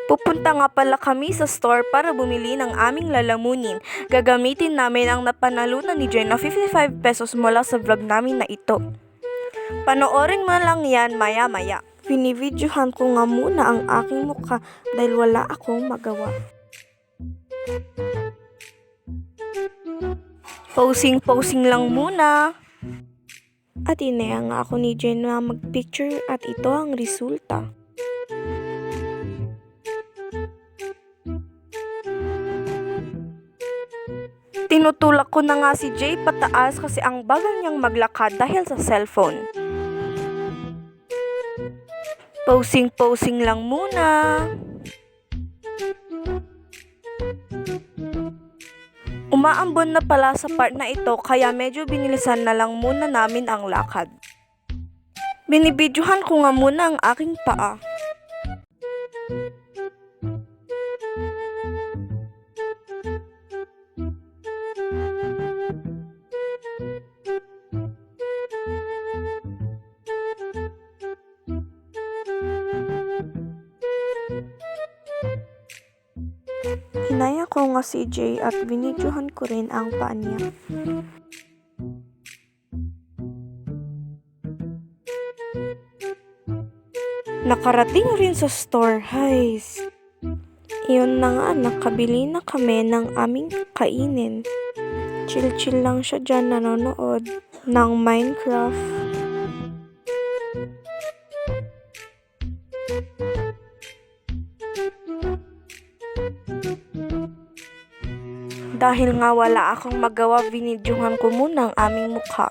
Pupunta nga pala kami sa store para bumili ng aming lalamunin. Gagamitin namin ang napanalunan ni Jen na 55 pesos mula sa vlog namin na ito. Panoorin mo lang yan maya-maya. Binibidyohan ko nga muna ang aking mukha dahil wala akong magawa. Posing lang muna. At inaya nga ako ni Jen na mag-picture at ito ang resulta. Tinutulak ko na nga si Jay pataas kasi ang bagal niyang maglakad dahil sa cellphone. Posing lang muna. Umaambon na pala sa part na ito kaya medyo binilisan na lang muna namin ang lakad. Binibidyohan ko nga muna ang aking paa. Inaya ko nga si Jay at binidyohan ko rin ang paa niya. Nakarating rin sa store, guys. Iyon na nga, nakabili na kami ng aming kainin. Chill lang siya dyan nanonood ng Minecraft. Dahil nga wala akong magawa, binidyohan ko muna ang aming mukha.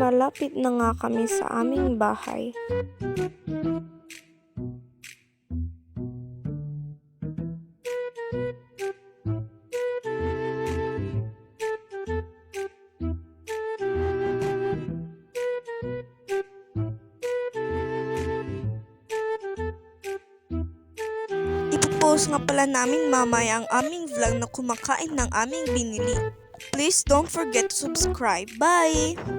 Malapit na nga kami sa aming bahay. Ipopost nga pala namin mamaya ang aming vlog na kumakain ng aming binili. Please don't forget to subscribe. Bye!